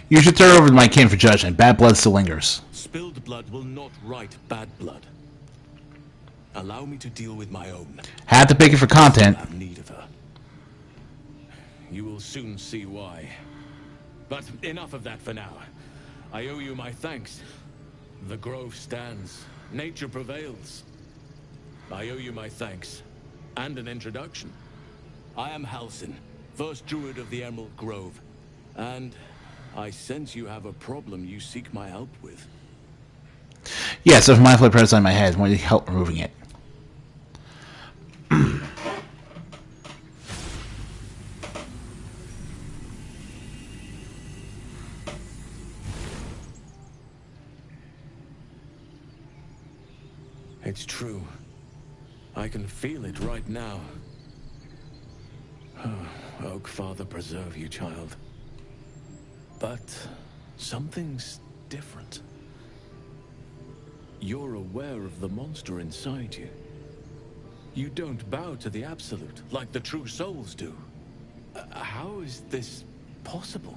You should turn over to my kin for judgment. Bad blood still lingers. Spilled blood will not right bad blood. Allow me to deal with my own. Had to pick it for content. I have need of her. You will soon see why. But enough of that for now. I owe you my thanks. The grove stands. Nature prevails. I owe you my thanks. And an introduction. I am Halsin, first druid of the Emerald Grove. And I sense you have a problem you seek my help with. Yes, if my flip presence on my head, I want help removing it. It's true. I can feel it right now. Oak Father preserve you, child. But something's different. You're aware of the monster inside you. You don't bow to the Absolute like the true souls do. How is this possible?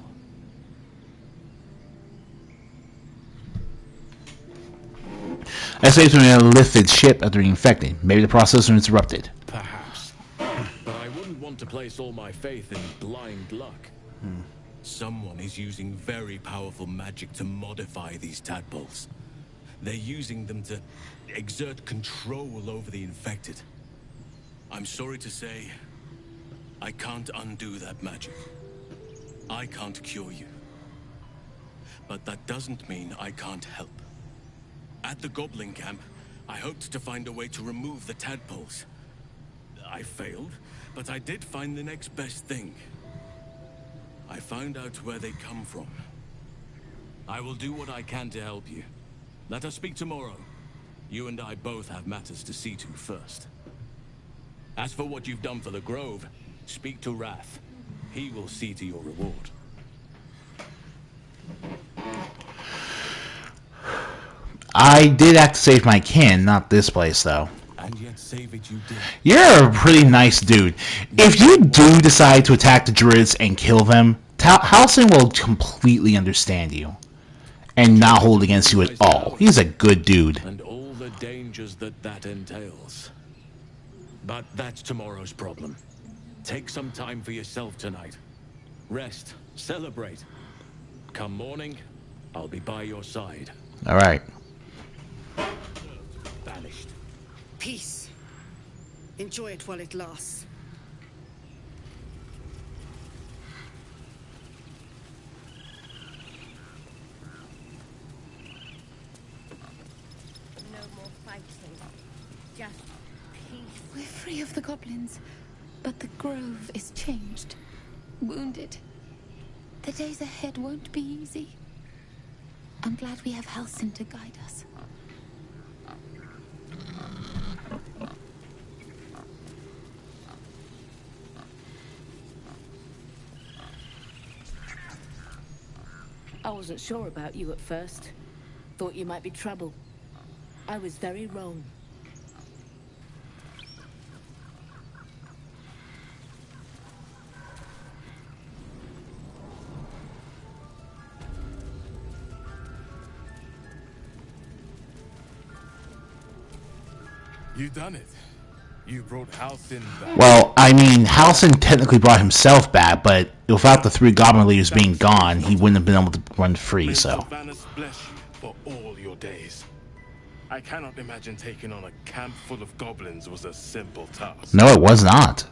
I saved from a lifted ship after being infected. Maybe the process was interrupted. Perhaps. But I wouldn't want to place all my faith in blind luck. Someone is using very powerful magic to modify these tadpoles. They're using them to exert control over the infected. I'm sorry to say, I can't undo that magic. I can't cure you. But that doesn't mean I can't help. At the Goblin camp, I hoped to find a way to remove the tadpoles. I failed, but I did find the next best thing. I found out where they come from. I will do what I can to help you. Let us speak tomorrow. You and I both have matters to see to first. As for what you've done for the Grove, speak to Wrath. He will see to your reward. I did have to save my kin, not this place, though. And yet save it you did. You're a pretty nice dude. If you do decide to attack the druids and kill them, Halsin will completely understand you and not hold against you at all. He's a good dude. And all the dangers that entails. But that's tomorrow's problem. Take some time for yourself tonight. Rest, celebrate. Come morning, I'll be by your side. All right. Banished. Peace. Enjoy it while it lasts. No more fighting. Just peace. We're free of the goblins, but the grove is changed. Wounded. The days ahead won't be easy. I'm glad we have Halsin to guide us. I wasn't sure about you at first. Thought you might be trouble. I was very wrong. You done it. You brought Halsin back. Well, I mean, Halsin technically brought himself back, but without the 3 goblin leaders being gone, he wouldn't have been able to run free, so. Bless you for all your days. I cannot imagine taking on a camp full of goblins was a simple task. No, it was not.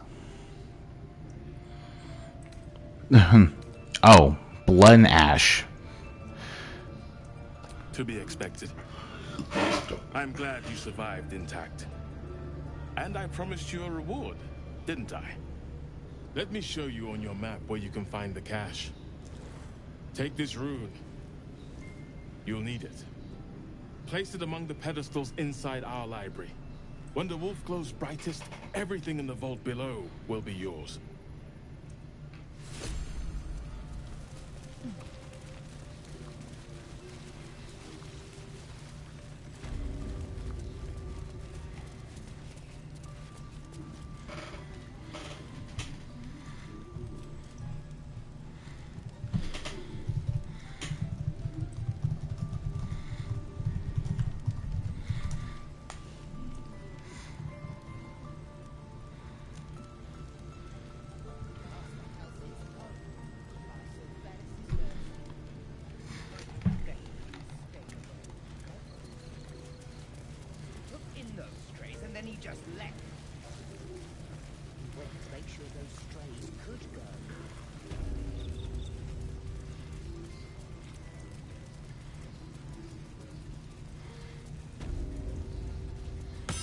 Oh, blood and ash. To be expected. I'm glad you survived intact. And I promised you a reward, didn't I? Let me show you on your map where you can find the cache. Take this rune. You'll need it. Place it among the pedestals inside our library. When the wolf glows brightest, everything in the vault below will be yours.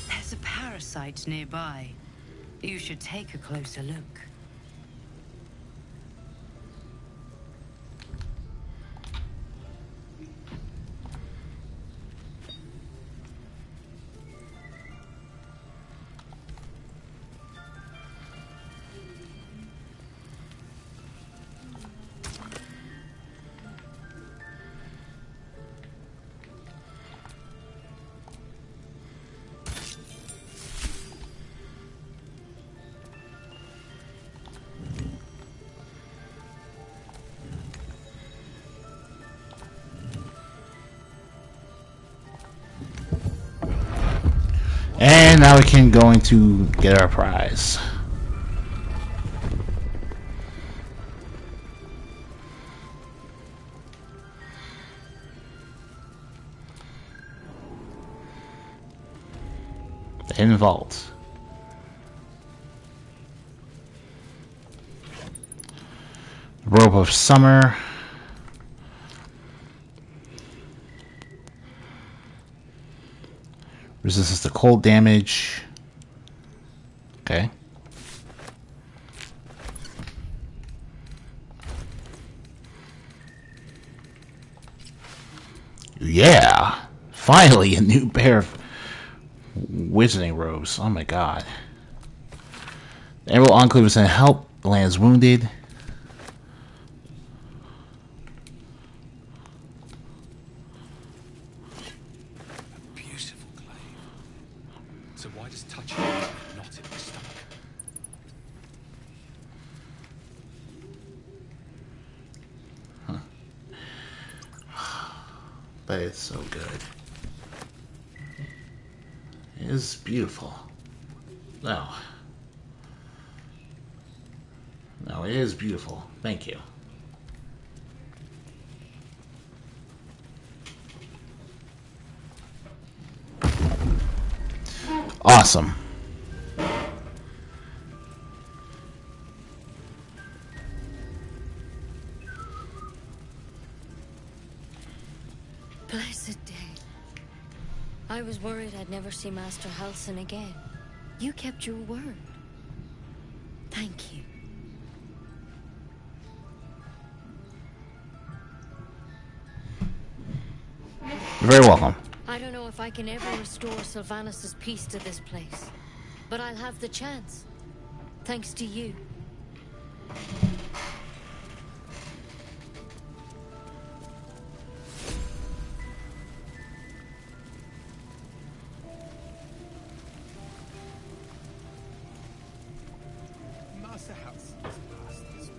There's a parasite nearby. You should take a closer look. And now we can go into get our prize. The hidden vault. Robe of Summer. Resistance to cold damage. Okay. Yeah! Finally, a new pair of wizarding robes. Oh my god. The Emerald Enclave is sent help. The land's wounded. Beautiful glaive. So why does touching it not in the stomach? But it's so good. It is beautiful. No. No, it is beautiful. Thank you. Awesome. Blessed day. I was worried I'd never see Master Halsin again. You kept your word. Thank you. You're very welcome. I don't know if I can ever restore Sylvanus' peace to this place, but I'll have the chance. Thanks to you. Master House has passed this way.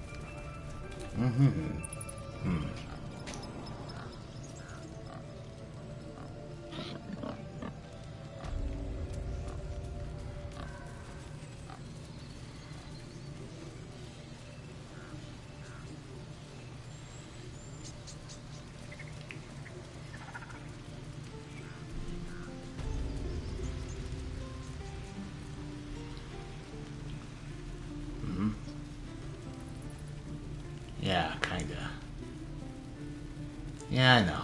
Yeah, kinda. Yeah, I know.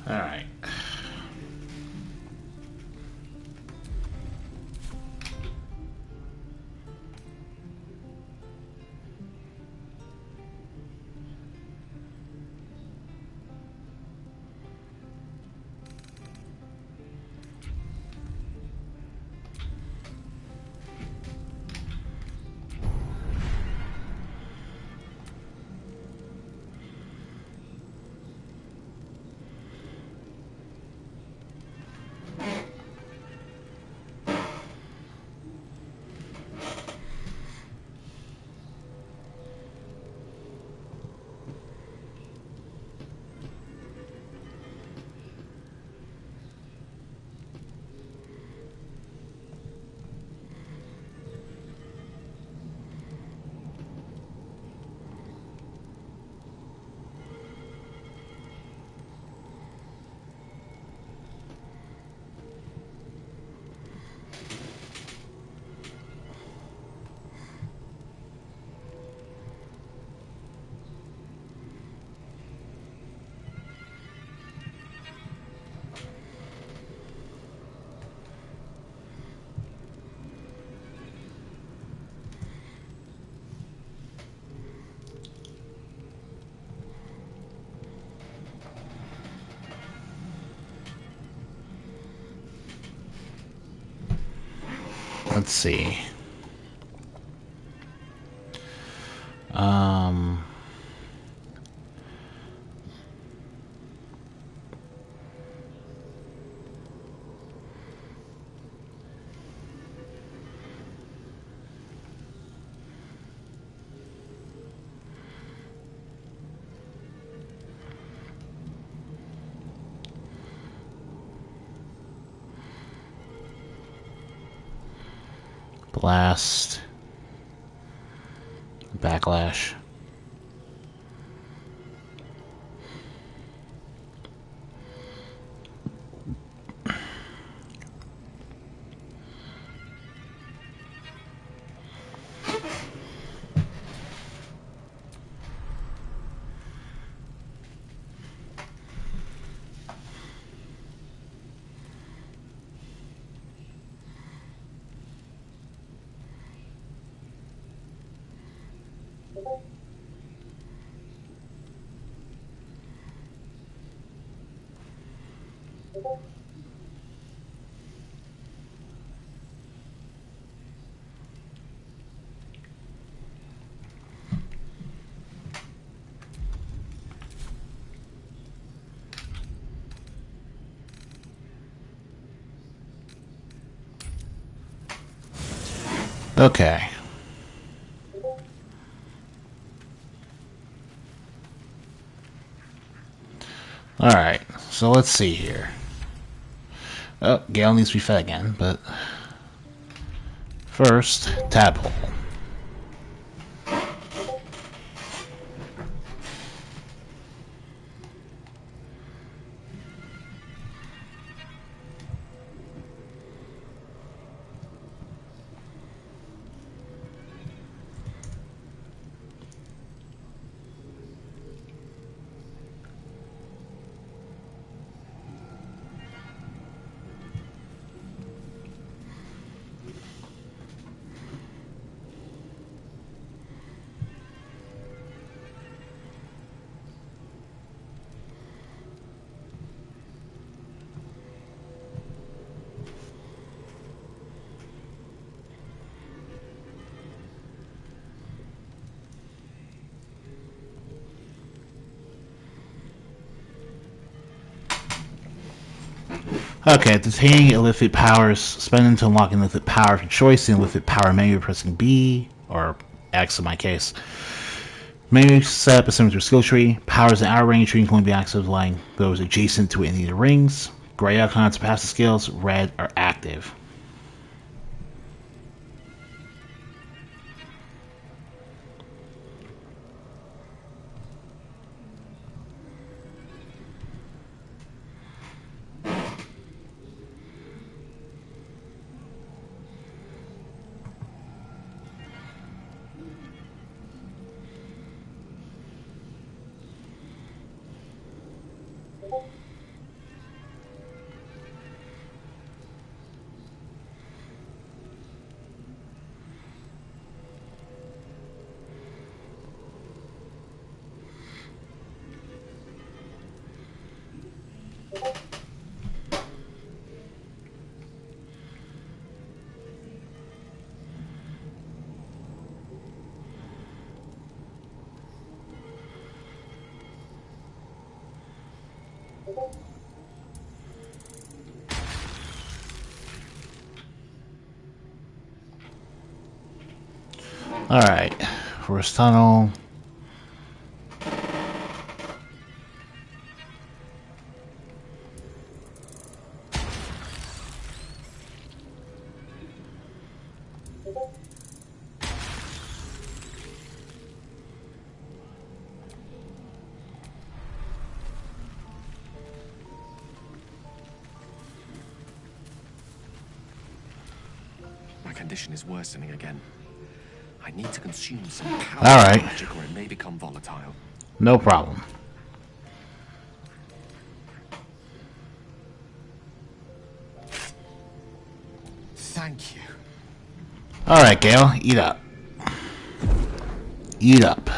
Alright. Let's see. Blast. Backlash. Okay. Alright, so let's see here. Oh, Gale needs to be fed again, but first, Tadpole. Okay, detaining illicit powers, spend to unlock an illicit power of your choice in the illicit power menu pressing B, or X in my case. Menu setup is similar to a skill tree. Powers in outer range tree can only be accessed lying those adjacent to any of the rings. Gray icons are passive skills, red are active. Alright, first tunnel. My condition is worsening again. I need to consume some power magic or it may become volatile. No problem. Thank you. Alright, Gale, eat up. Eat up.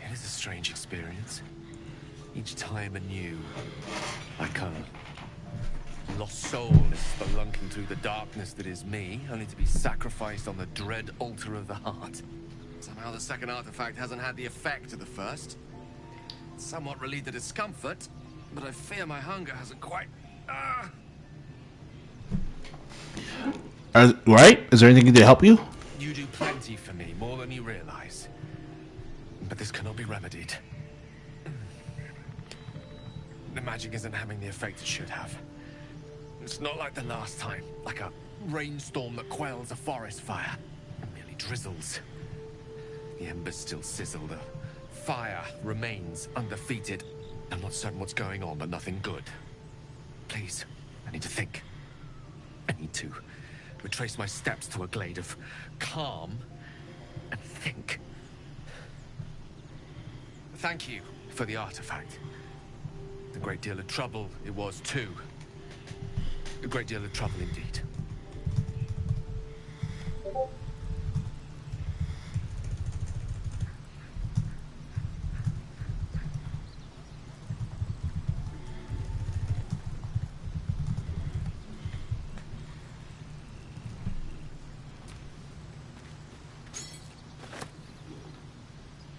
It is a strange experience. Each time anew, like a lost soul is spelunking through the darkness that is me, only to be sacrificed on the dread altar of the heart. Somehow the second artifact hasn't had the effect of the first. It's somewhat relieved the discomfort, but I fear my hunger hasn't quite... Right? Is there anything to help you? You do plenty for me, more than you realize. But this cannot be remedied. magic isn't having the effect it should have. It's not like the last time, like a rainstorm that quells a forest fire. It merely drizzles. The embers still sizzle, the fire remains undefeated. I'm not certain what's going on, but nothing good. Please, I need to think. I need to retrace my steps to a glade of calm and think. Thank you for the artifact. A great deal of trouble it was too. A great deal of trouble indeed.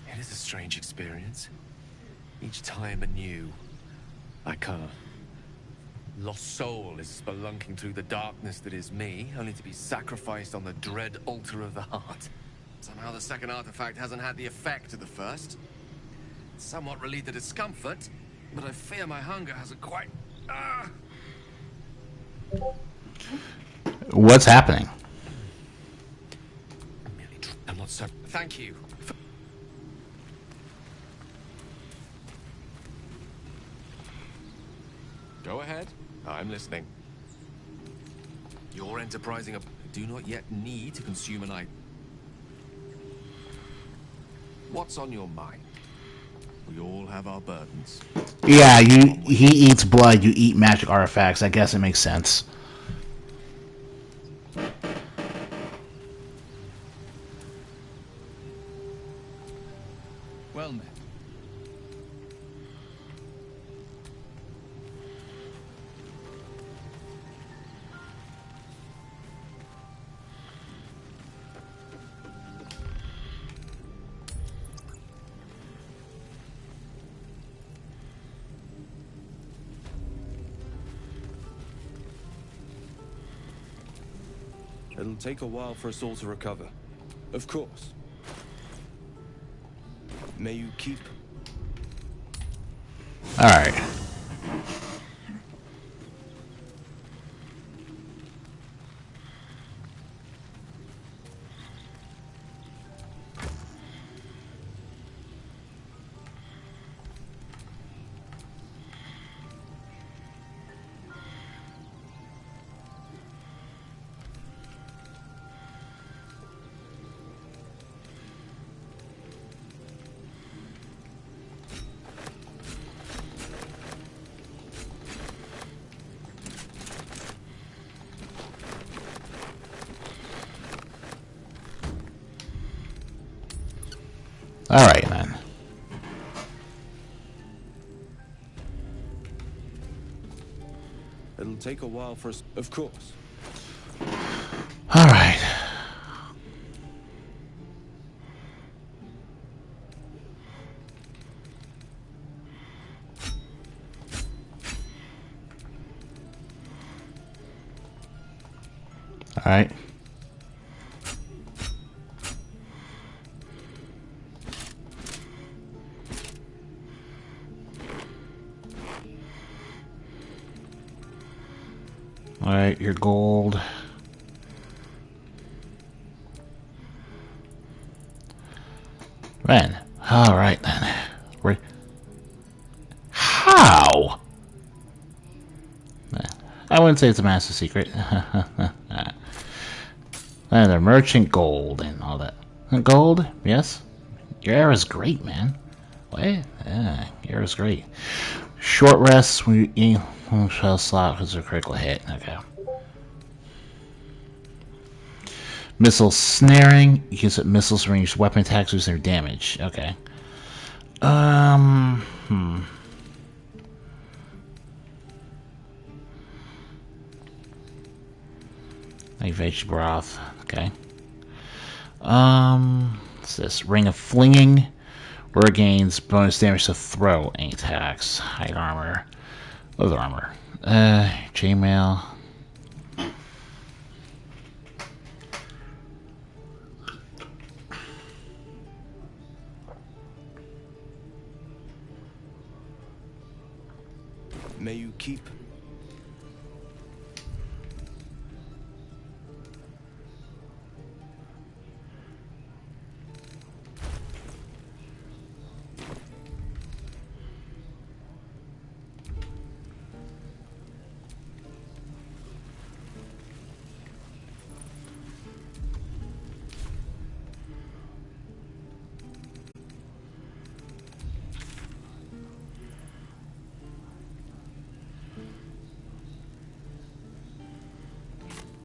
It is a strange experience. Each time anew, like a lost soul is spelunking through the darkness that is me, only to be sacrificed on the dread altar of the heart. Somehow the second artifact hasn't had the effect of the first. It's somewhat relieved the discomfort, but I fear my hunger hasn't quite... What's happening? I'm not so... Thank you. Go ahead. I'm listening. You're enterprising. I do not yet need to consume an eye. What's on your mind? We all have our burdens. Yeah, he eats blood, you eat magic artifacts. I guess it makes sense. Well met. It'll take a while for us all to recover. Of course. May you keep... Alright. Alright, then. It'll take a while for us... Of course. Alright. Alright. Alright, your gold. Man. Alright then. How? I wouldn't say it's a massive secret. And the merchant gold and all that. Gold? Yes? Your arrow's great, man. What? Yeah, your arrow's great. Short rest when you spell slot because of a critical hit. Okay. Missile snaring. You can set missiles to range weapon attacks lose their damage. Okay. Like veg broth. Okay. What's this? Ring of Flinging. Where it gains bonus damage to throw any attacks. Hide armor. Other armor. Chainmail. May you keep